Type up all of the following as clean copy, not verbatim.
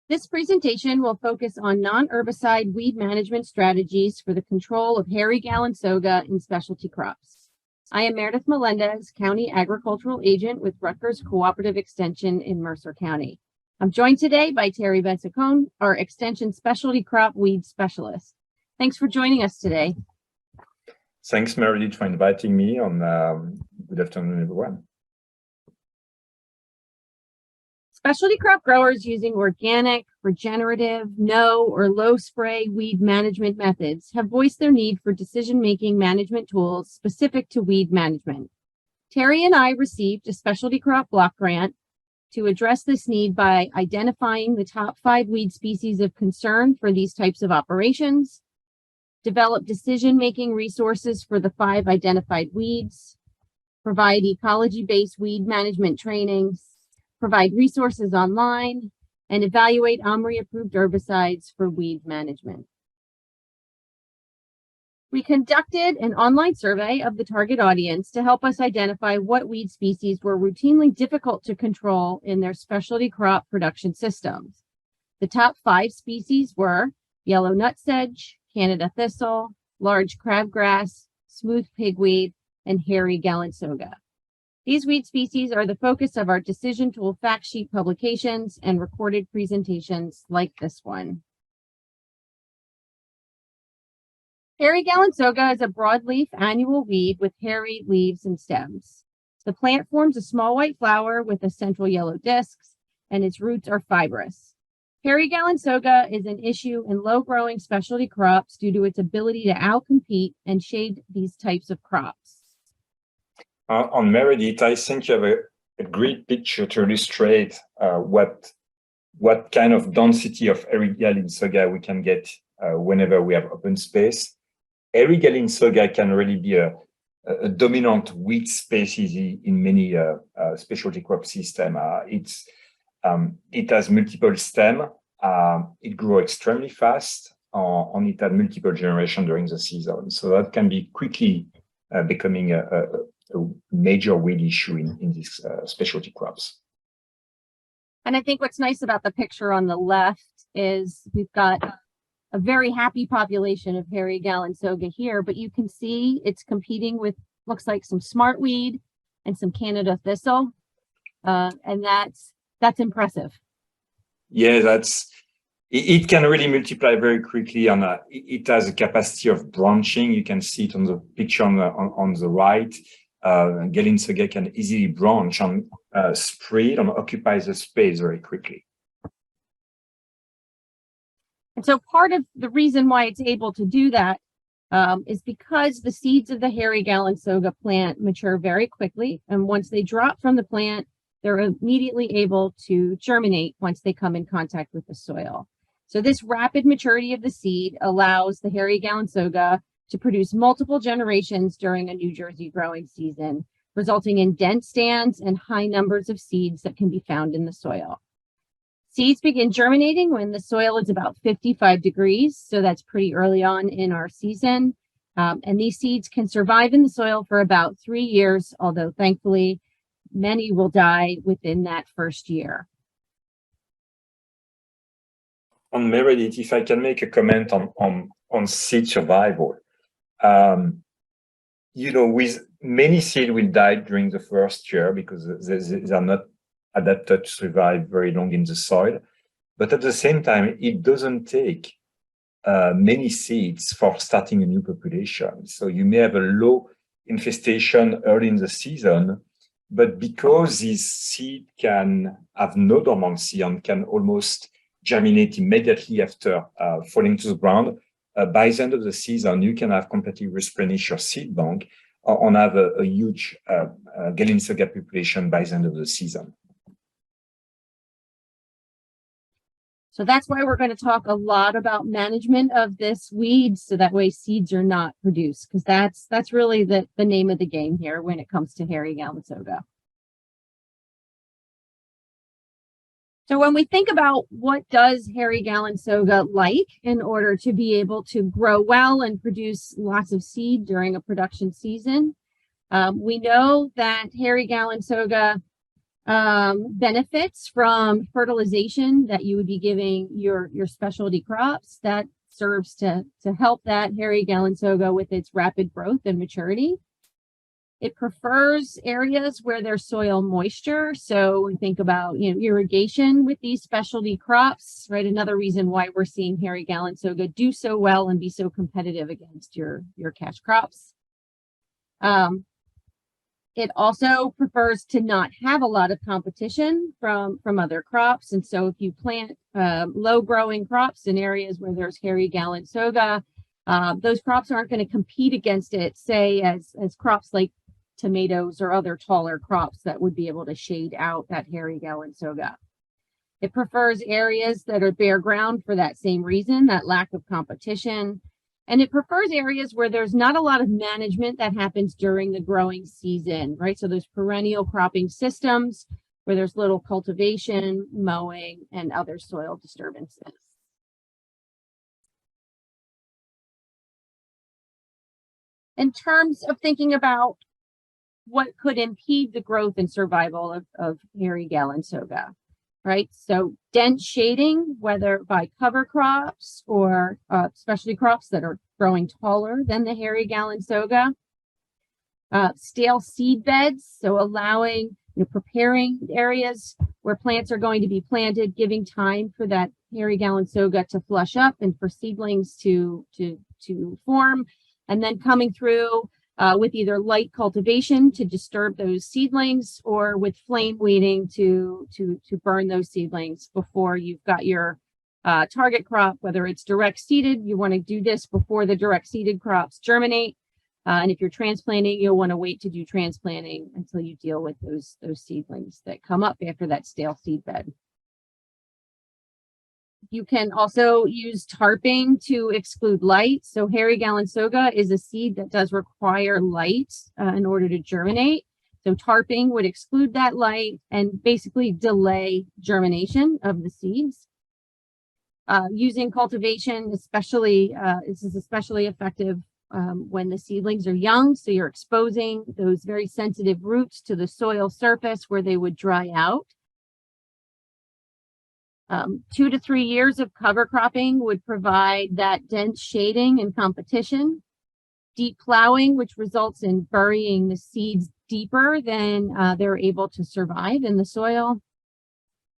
This presentation will focus on non-herbicide weed management strategies for the control of hairy Galinsoga in specialty crops. I am Meredith Melendez, County Agricultural Agent with Rutgers Cooperative Extension in Mercer County. I'm joined today by Terry Bensacone, our Extension Specialty Crop Weed Specialist. Thanks for joining us today. Thanks, Meredith, for inviting me on. Good afternoon, everyone. Specialty crop growers using organic, regenerative, no or low spray weed management methods have voiced their need for decision-making management tools specific to weed management. Terry and I received a specialty crop block grant to address this need by identifying the top 5 weed species of concern for these types of operations, develop decision-making resources for the 5 identified weeds, provide ecology-based weed management trainings, provide resources online, and evaluate OMRI-approved herbicides for weed management. We conducted an online survey of the target audience to help us identify what weed species were routinely difficult to control in their specialty crop production systems. The top 5 species were yellow nutsedge, Canada thistle, large crabgrass, smooth pigweed, and hairy Galinsoga. These weed species are the focus of our decision tool fact sheet publications and recorded presentations like this one. Hairy Galinsoga is a broadleaf annual weed with hairy leaves and stems. The plant forms a small white flower with a central yellow discs, and its roots are fibrous. Hairy Galinsoga is an issue in low-growing specialty crops due to its ability to outcompete and shade these types of crops. On Meredith, I think you have a great picture to illustrate what kind of density of hairy Galinsoga we can get whenever we have open space. Hairy Galinsoga can really be a dominant weed species in many specialty crop systems. It has multiple stems. It grows extremely fast, and it has multiple generations during the season. So that can be quickly becoming a major weed issue in these specialty crops. And I think what's nice about the picture on the left is we've got a very happy population of hairy Galinsoga here, but you can see it's competing with, looks like, some smartweed and some Canada thistle, and that's impressive. Yeah, it can really multiply very quickly, and it has a capacity of branching. You can see it on the picture on the right. Galinsoga can easily branch and spread and occupy the space very quickly. And so part of the reason why it's able to do that is because the seeds of the hairy Galinsoga plant mature very quickly. And once they drop from the plant, they're immediately able to germinate once they come in contact with the soil. So this rapid maturity of the seed allows the hairy Galinsoga to produce multiple generations during a New Jersey growing season, resulting in dense stands and high numbers of seeds that can be found in the soil. Seeds begin germinating when the soil is about 55 degrees, so that's pretty early on in our season. And these seeds can survive in the soil for about 3 years, although thankfully, many will die within that first year. On Meredith, if I can make a comment on seed survival. With many seeds will die during the first year because they are not adapted to survive very long in the soil. But at the same time, it doesn't take many seeds for starting a new population. So you may have a low infestation early in the season, but because this seed can have no dormancy and can almost germinate immediately after falling to the ground, by the end of the season, you can have completely replenished your seed bank and have a huge Galinsoga population by the end of the season. So that's why we're going to talk a lot about management of this weed, so that way seeds are not produced, because that's really the name of the game here when it comes to hairy Galinsoga. So when we think about what does hairy Galinsoga like in order to be able to grow well and produce lots of seed during a production season, we know that hairy Galinsoga benefits from fertilization that you would be giving your specialty crops. That serves to help that hairy Galinsoga with its rapid growth and maturity. It prefers areas where there's soil moisture. So think about, irrigation with these specialty crops, right? Another reason why we're seeing hairy Galinsoga do so well and be so competitive against your cash crops. It also prefers to not have a lot of competition from other crops. And so if you plant low growing crops in areas where there's hairy Galinsoga, those crops aren't going to compete against it, say as crops like tomatoes or other taller crops that would be able to shade out that hairy Galinsoga. It prefers areas that are bare ground for that same reason, that lack of competition. And it prefers areas where there's not a lot of management that happens during the growing season, right? So those perennial cropping systems where there's little cultivation, mowing, and other soil disturbances. In terms of thinking about what could impede the growth and survival of hairy Galinsoga, right? So dense shading, whether by cover crops or specialty crops that are growing taller than the hairy Galinsoga. Stale seed beds, so allowing, preparing areas where plants are going to be planted, giving time for that hairy Galinsoga to flush up and for seedlings to form, and then coming through with either light cultivation to disturb those seedlings or with flame weeding to burn those seedlings before you've got your target crop, whether it's direct seeded. You want to do this before the direct seeded crops germinate. And if you're transplanting, you'll want to wait to do transplanting until you deal with those seedlings that come up after that stale seed bed. You can also use tarping to exclude light. So hairy Galinsoga is a seed that does require light in order to germinate. So tarping would exclude that light and basically delay germination of the seeds. Using cultivation, especially, this is especially effective when the seedlings are young. So you're exposing those very sensitive roots to the soil surface where they would dry out. 2 to 3 years of cover cropping would provide that dense shading and competition. Deep plowing, which results in burying the seeds deeper than they're able to survive in the soil.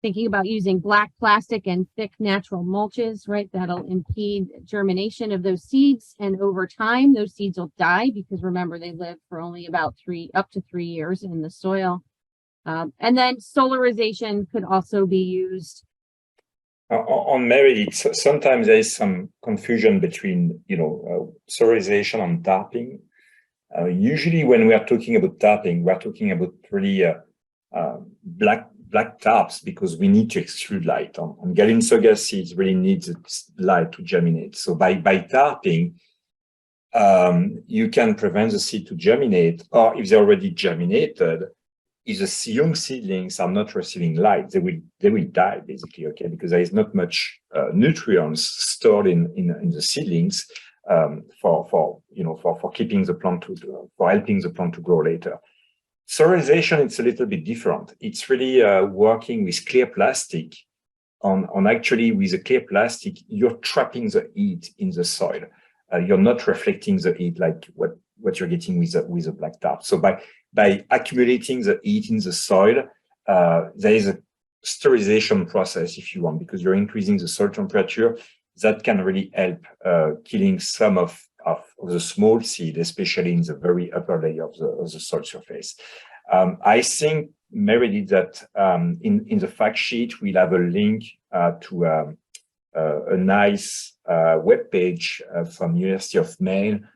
Thinking about using black plastic and thick natural mulches, right? That'll impede germination of those seeds. And over time, those seeds will die because remember, they live for only about up to 3 years in the soil. And then solarization could also be used. On Meredith, sometimes there is some confusion between, solarization and tarping. Usually when we are talking about tarping, we're talking about really black tarps because we need to extrude light. On Galinsoga seeds really needs light to germinate. So by tarping, you can prevent the seed to germinate, or if they already germinated, if the young seedlings are not receiving light, they will die basically, okay, because there is not much nutrients stored in the seedlings for keeping the plant for helping the plant to grow later. Solarization, it's a little bit different. It's really working with clear plastic. Actually with the clear plastic, you're trapping the heat in the soil. You're not reflecting the heat like what you're getting with a black tarp. So by accumulating the heat in the soil, there is a sterilization process, if you want, because you're increasing the soil temperature. That can really help killing some of the small seed, especially in the very upper layer of the soil surface. I think, Meredith, that in the fact sheet, we'll have a link to a nice web page from University of Maine,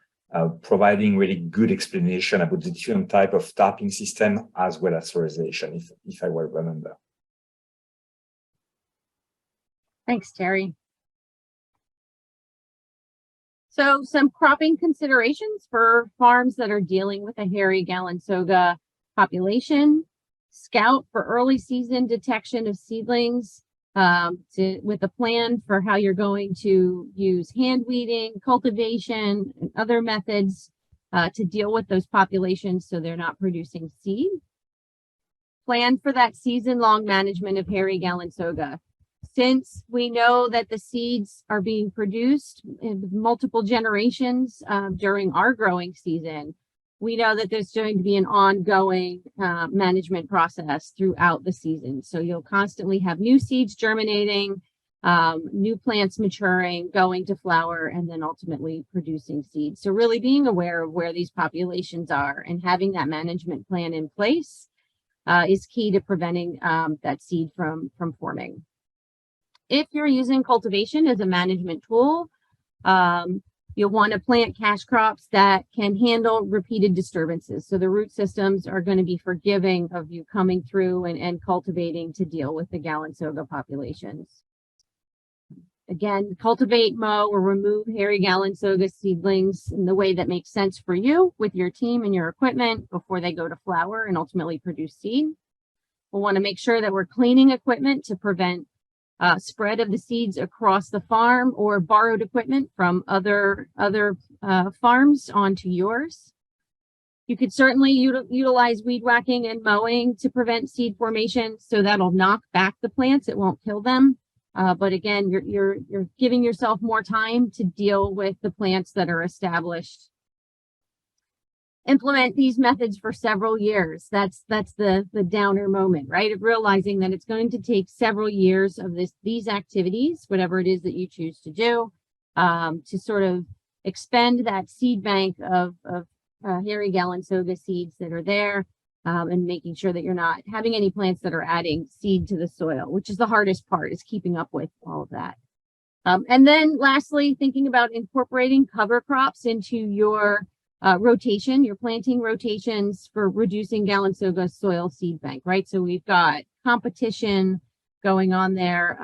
providing really good explanation about the different type of tarping system as well as solarization, if I will remember. Thanks, Terry. So some cropping considerations for farms that are dealing with a hairy Galinsoga population. Scout for early season detection of seedlings with a plan for how you're going to use hand weeding, cultivation, and other methods to deal with those populations so they're not producing seed. plan for that season-long management of hairy Galinsoga. Since we know that the seeds are being produced in multiple generations during our growing season, we know that there's going to be an ongoing management process throughout the season. So you'll constantly have new seeds germinating, new plants maturing, going to flower, and then ultimately producing seeds. So really being aware of where these populations are and having that management plan in place is key to preventing that seed from forming. If you're using cultivation as a management tool, you'll want to plant cash crops that can handle repeated disturbances. So the root systems are going to be forgiving of you coming through and cultivating to deal with the Galinsoga populations. Again, cultivate, mow, or remove hairy Galinsoga seedlings in the way that makes sense for you with your team and your equipment before they go to flower and ultimately produce seed. We'll want to make sure that we're cleaning equipment to prevent spread of the seeds across the farm or borrowed equipment from other farms onto yours. You could certainly utilize weed whacking and mowing to prevent seed formation. So that'll knock back the plants. It won't kill them. But again, you're giving yourself more time to deal with the plants that are established. Implement these methods for several years. That's the downer moment, right? Of realizing that it's going to take several years of these activities, whatever it is that you choose to do, to sort of expend that seed bank of hairy Galinsoga seeds that are there, and making sure that you're not having any plants that are adding seed to the soil, which is the hardest part, is keeping up with all of that. And then lastly, thinking about incorporating cover crops into your rotation, your planting rotations for reducing Galinsoga soil seed bank, right? So we've got competition going on there,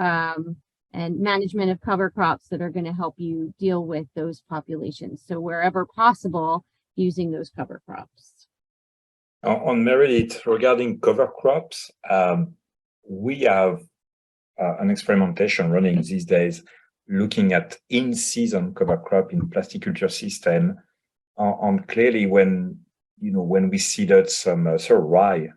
and management of cover crops that are going to help you deal with those populations. So wherever possible, using those cover crops. On Meredith, regarding cover crops, we have an experimentation running these days looking at in-season cover crop in plasticulture system. On clearly, when we seeded some rye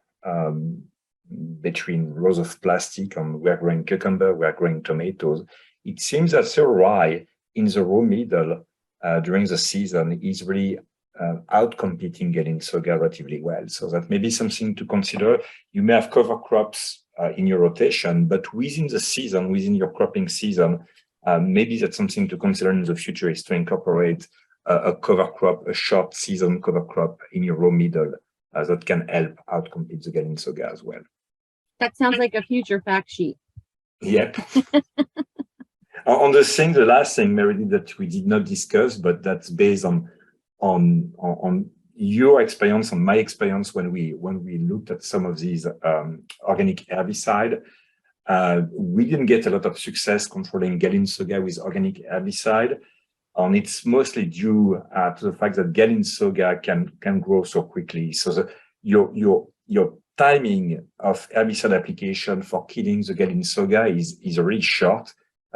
between rows of plastic, and we're growing cucumber, we're growing tomatoes, it seems that rye in the row middle during the season is really outcompeting Galinsoga relatively well. So that may be something to consider. You may have cover crops in your rotation, but within the season, within your cropping season, maybe that's something to consider in the future, is to incorporate a cover crop, a short season cover crop in your row middle that can help outcompete the Galinsoga as well. That sounds like a future fact sheet. Yep. On the last thing, Meredith, that we did not discuss, but that's based on your experience, on my experience when we looked at some of these organic herbicide. We didn't get a lot of success controlling Galinsoga with organic herbicide. And it's mostly due to the fact that Galinsoga can grow so quickly. So your timing of herbicide application for killing the Galinsoga is really short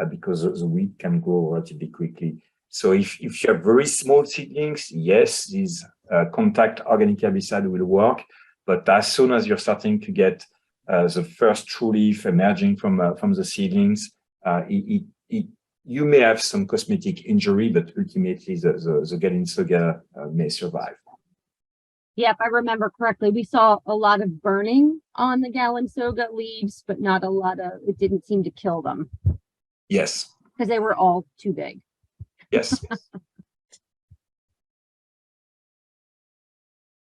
because the weed can grow relatively quickly. So if you have very small seedlings, yes, these contact organic herbicide will work. But as soon as you're starting to get the first true leaf emerging from the seedlings, you may have some cosmetic injury, but ultimately the Galinsoga may survive. Yeah, if I remember correctly, we saw a lot of burning on the Galinsoga leaves, but not a lot of, it didn't seem to kill them. Yes. Because they were all too big. Yes.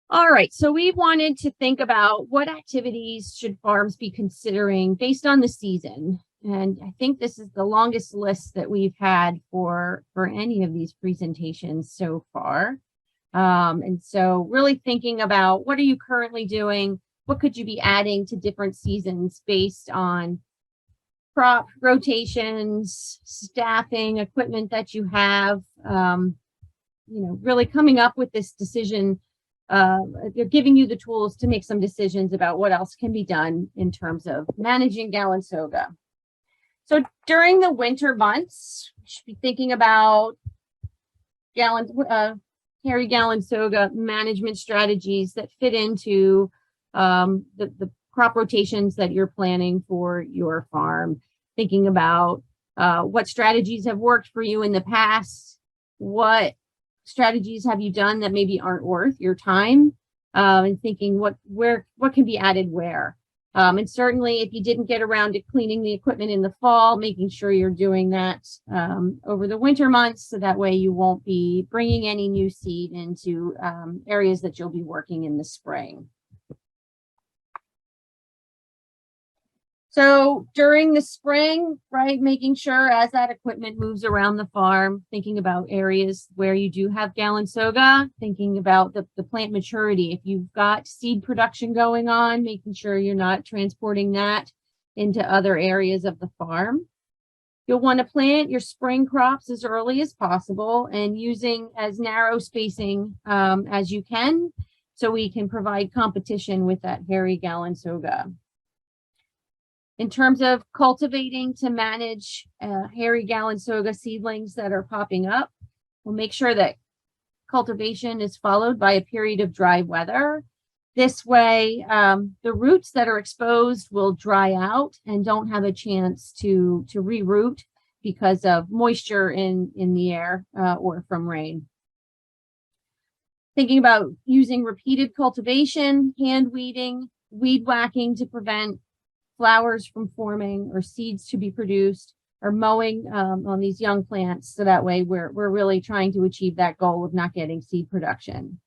All right, so we wanted to think about what activities should farms be considering based on the season. And I think this is the longest list that we've had for any of these presentations so far. And so really thinking about, what are you currently doing? What could you be adding to different seasons based on crop rotations, staffing, equipment that you have, really coming up with this decision. They're giving you the tools to make some decisions about what else can be done in terms of managing Galinsoga. So during the winter months, you should be thinking about hairy Galinsoga management strategies that fit into the crop rotations that you're planning for your farm, thinking about what strategies have worked for you in the past, what strategies have you done that maybe aren't worth your time, and thinking what can be added where. And certainly if you didn't get around to cleaning the equipment in the fall, making sure you're doing that over the winter months, so that way you won't be bringing any new seed into areas that you'll be working in the spring. So during the spring, right, making sure as that equipment moves around the farm, thinking about areas where you do have Galinsoga, thinking about the plant maturity. If you've got seed production going on, making sure you're not transporting that into other areas of the farm. You'll want to plant your spring crops as early as possible and using as narrow spacing as you can, so we can provide competition with that hairy Galinsoga. In terms of cultivating to manage hairy Galinsoga seedlings that are popping up, we'll make sure that cultivation is followed by a period of dry weather. This way, the roots that are exposed will dry out and don't have a chance to reroot because of moisture in the air or from rain. Thinking about using repeated cultivation, hand weeding, weed whacking to prevent flowers from forming or seeds to be produced, or mowing on these young plants, so that way we're really trying to achieve that goal of not getting seed production.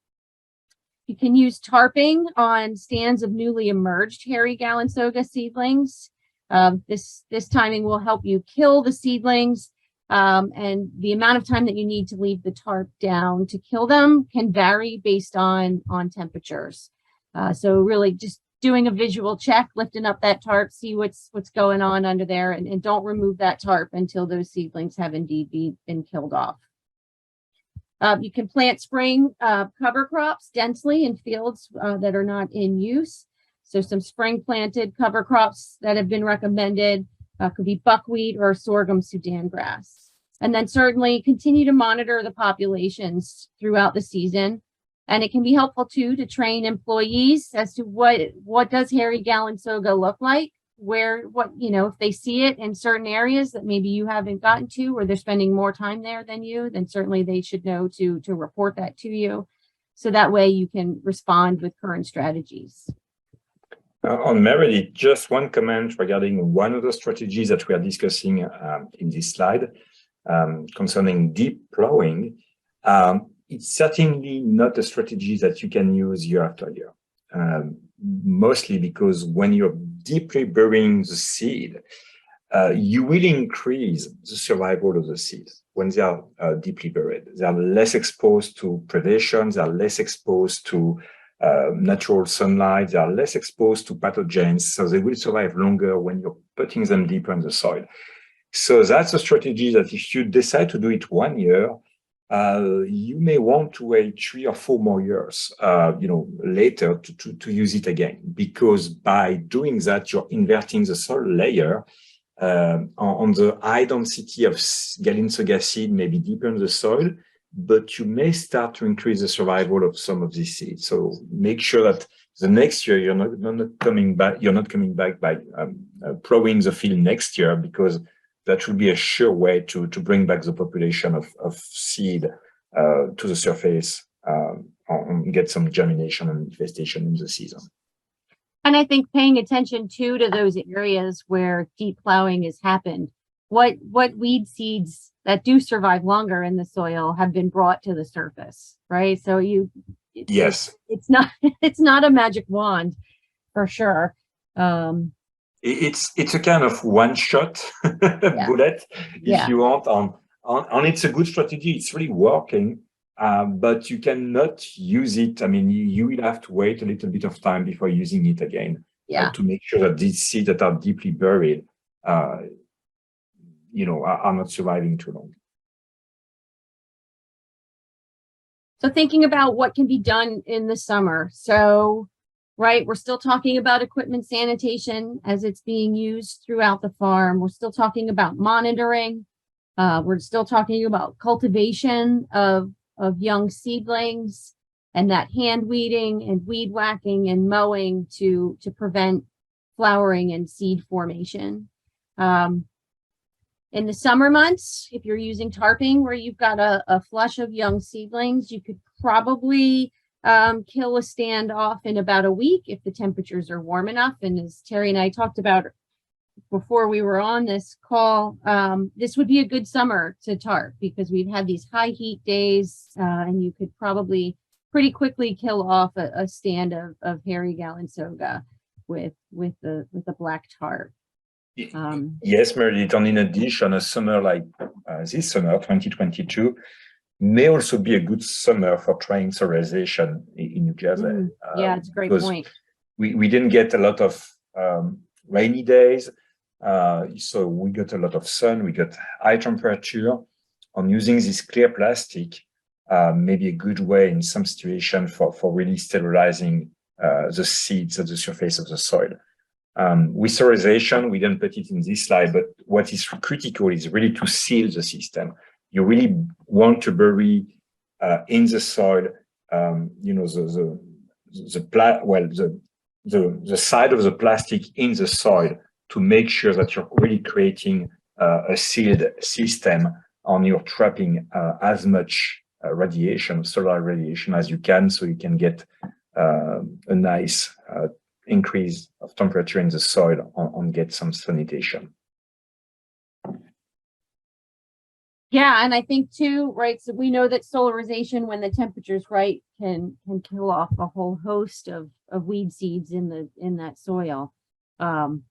You can use tarping on stands of newly emerged hairy Galinsoga seedlings. This timing will help you kill the seedlings, and the amount of time that you need to leave the tarp down to kill them can vary based on temperatures. So really just doing a visual check, lifting up that tarp, see what's going on under there, and don't remove that tarp until those seedlings have indeed been killed off. You can plant spring cover crops densely in fields that are not in use. So some spring planted cover crops that have been recommended could be buckwheat or sorghum Sudan grass. And then certainly continue to monitor the populations throughout the season. And it can be helpful too to train employees as to what does hairy Galinsoga look like, if they see it in certain areas that maybe you haven't gotten to, or they're spending more time there than you, then certainly they should know to report that to you. So that way you can respond with current strategies. On Meredith, just one comment regarding one of the strategies that we are discussing in this slide concerning deep plowing. It's certainly not a strategy that you can use year after year, mostly because when you're deeply burying the seed, you will increase the survival of the seeds when they are deeply buried. They are less exposed to predation, they are less exposed to natural sunlight, they are less exposed to pathogens, so they will survive longer when you're putting them deeper in the soil. So that's a strategy that if you decide to do it 1 year, you may want to wait 3 or 4 more years, later to use it again, because by doing that, you're inverting the soil layer on the high density of Galinsoga seed, maybe deeper in the soil, but you may start to increase the survival of some of these seeds. So make sure that the next year you're not coming back by plowing the field next year, because that will be a sure way to bring back the population of seed to the surface and get some germination and infestation in the season. And I think paying attention to those areas where deep plowing has happened, what weed seeds that do survive longer in the soil have been brought to the surface, right? So yes, it's not a magic wand for sure. It's a kind of one-shot bullet, if you want, and it's a good strategy. It's really working, but you cannot use it. I mean, you will have to wait a little bit of time before using it again to make sure that these seeds that are deeply buried, are not surviving too long. So thinking about what can be done in the summer. So right, we're still talking about equipment sanitation as it's being used throughout the farm. We're still talking about monitoring. We're still talking about cultivation of young seedlings, and that hand weeding and weed whacking and mowing to prevent flowering and seed formation. In the summer months, if you're using tarping where you've got a flush of young seedlings, you could probably kill a stand off in about a week if the temperatures are warm enough. And as Terry and I talked about before we were on this call, this would be a good summer to tarp because we've had these high heat days, and you could probably pretty quickly kill off a stand of hairy Galinsoga with the black tarp. Yes, Meredith. And in addition, a summer like this summer, 2022, may also be a good summer for trying solarization in New Jersey. Yeah, it's a great point. We didn't get a lot of rainy days, so we got a lot of sun. We got high temperature. On using this clear plastic, maybe a good way in some situation for really sterilizing the seeds at the surface of the soil. With sterilization, we didn't put it in this slide, but what is critical is really to seal the system. You really want to bury in the soil, the side of the plastic in the soil to make sure that you're really creating a sealed system on your trapping as much radiation, solar radiation as you can, so you can get a nice increase of temperature in the soil and get some sanitation. Yeah, and I think too, right, so we know that solarization, when the temperature's right, can kill off a whole host of weed seeds in that soil. And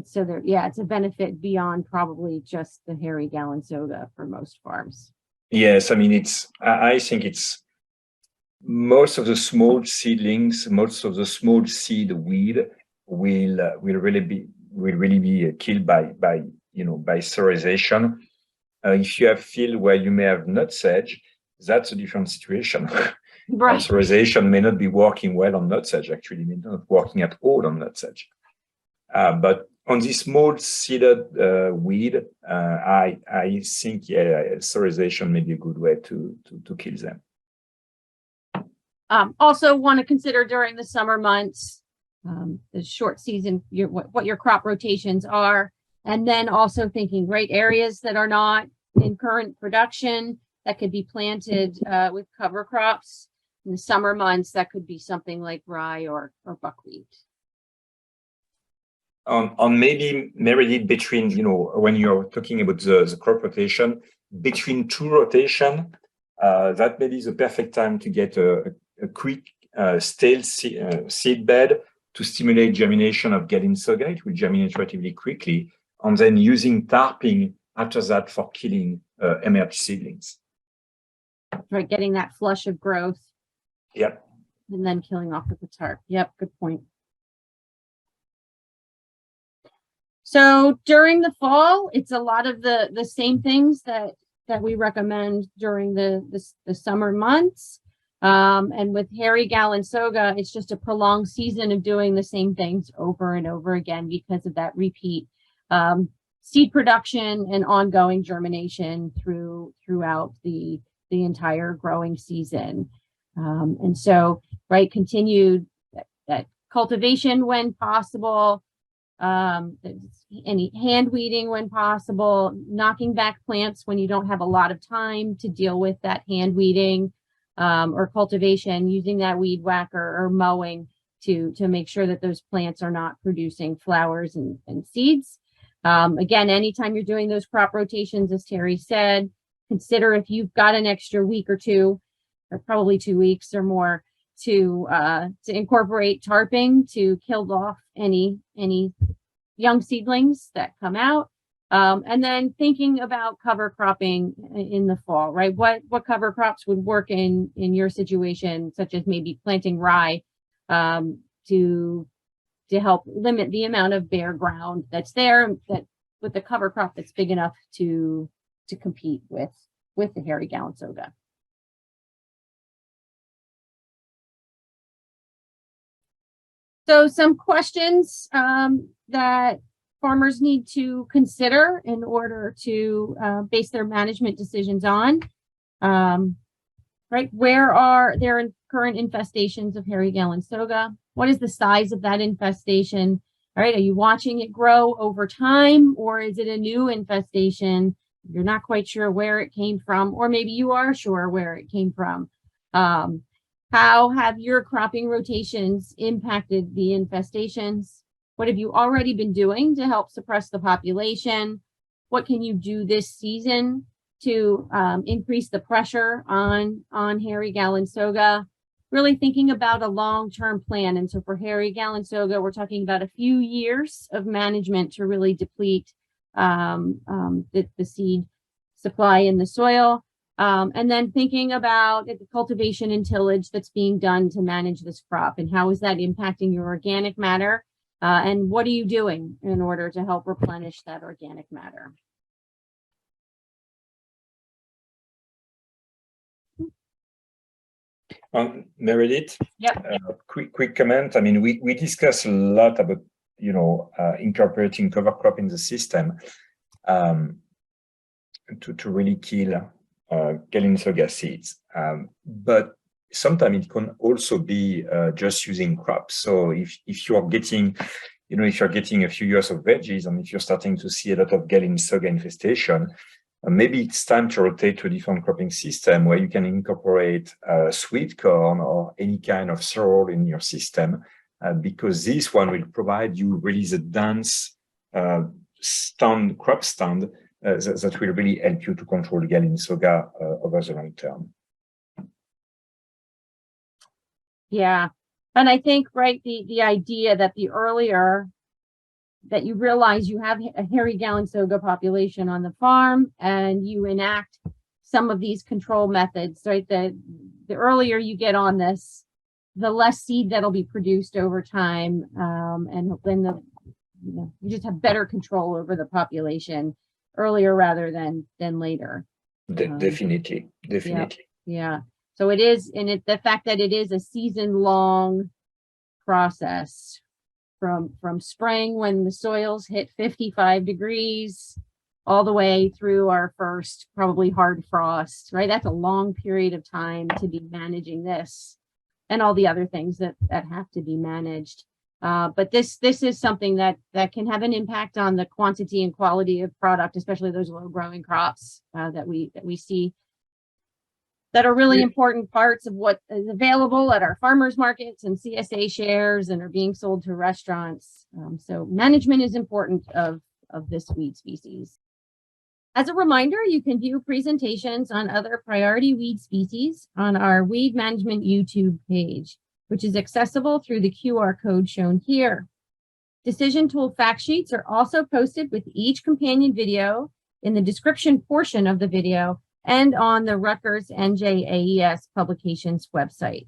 so there, yeah, it's a benefit beyond probably just the hairy Galinsoga for most farms. Yes, I mean, I think it's most of the small seedlings, most of the small seed weed will really be killed by sterilization. If you have field where you may have nutsedge, that's a different situation. Right. Sterilization may not be working well on nutsedge, actually, may not working at all on nutsedge. But on this small seeded weed, I think sterilization may be a good way to kill them. Also want to consider during the summer months, the short season, what your crop rotations are, and then also thinking, right, areas that are not in current production that could be planted with cover crops. In the summer months, that could be something like rye or buckwheat. On maybe Meredith, between, when you're talking about the crop rotation, between two rotation, that may be the perfect time to get a quick stale seed bed to stimulate germination of Galinsoga. It will germinate relatively quickly, and then using tarping after that for killing emerged seedlings. Right, getting that flush of growth. Yep. And then killing off with the tarp. Yep, good point. So during the fall, it's a lot of the same things that we recommend during the summer months. And with hairy Galinsoga, it's just a prolonged season of doing the same things over and over again because of that repeat seed production and ongoing germination throughout the entire growing season. And so, right, continued that cultivation when possible, any hand weeding when possible, knocking back plants when you don't have a lot of time to deal with that hand weeding or cultivation, using that weed whacker or mowing to make sure that those plants are not producing flowers and seeds. Again, anytime you're doing those crop rotations, as Terry said, consider if you've got an extra week or two, or probably 2 weeks or more, to incorporate tarping to kill off any young seedlings that come out. And then thinking about cover cropping in the fall, right? What cover crops would work in your situation, such as maybe planting rye to help limit the amount of bare ground that's there, that with the cover crop that's big enough to compete with the hairy Galinsoga. So some questions that farmers need to consider in order to base their management decisions on. Right, where are there current infestations of hairy Galinsoga? What is the size of that infestation? All right, are you watching it grow over time, or is it a new infestation? You're not quite sure where it came from, or maybe you are sure where it came from. How have your cropping rotations impacted the infestations? What have you already been doing to help suppress the population? What can you do this season to increase the pressure on hairy Galinsoga? Really thinking about a long-term plan. And so for hairy Galinsoga, we're talking about a few years of management to really deplete the seed supply in the soil. And then thinking about the cultivation and tillage that's being done to manage this crop, and how is that impacting your organic matter? And what are you doing in order to help replenish that organic matter? Meredith, Yep. quick comment. I mean, we discuss a lot about, incorporating cover crop in the system to really kill Galinsoga seeds. But sometimes it can also be just using crops. So if you're getting, if you're getting a few years of veggies, and if you're starting to see a lot of Galinsoga infestation, maybe it's time to rotate to a different cropping system where you can incorporate sweet corn or any kind of sorrel in your system, because this one will provide you really the dense crop stand that will really help you to control Galinsoga over the long term. Yeah. And I think, right, the idea that the earlier that you realize you have a hairy Galinsoga population on the farm and you enact some of these control methods, right? The earlier you get on this, the less seed that'll be produced over time. And then you just have better control over the population earlier rather than later. Definitely. Yeah. So it is, and the fact that it is a season-long process from spring when the soils hit 55 degrees all the way through our first probably hard frost, right? That's a long period of time to be managing this and all the other things that have to be managed. But this is something that can have an impact on the quantity and quality of product, especially those low growing crops that we see, that are really important parts of what is available at our farmers markets and CSA shares and are being sold to restaurants. So management is important of this weed species. As a reminder, you can view presentations on other priority weed species on our weed management YouTube page, which is accessible through the QR code shown here. Decision tool fact sheets are also posted with each companion video in the description portion of the video and on the Rutgers NJAES publications website.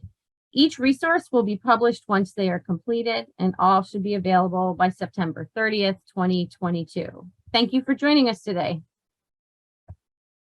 Each resource will be published once they are completed, and all should be available by September 30th, 2022. Thank you for joining us today.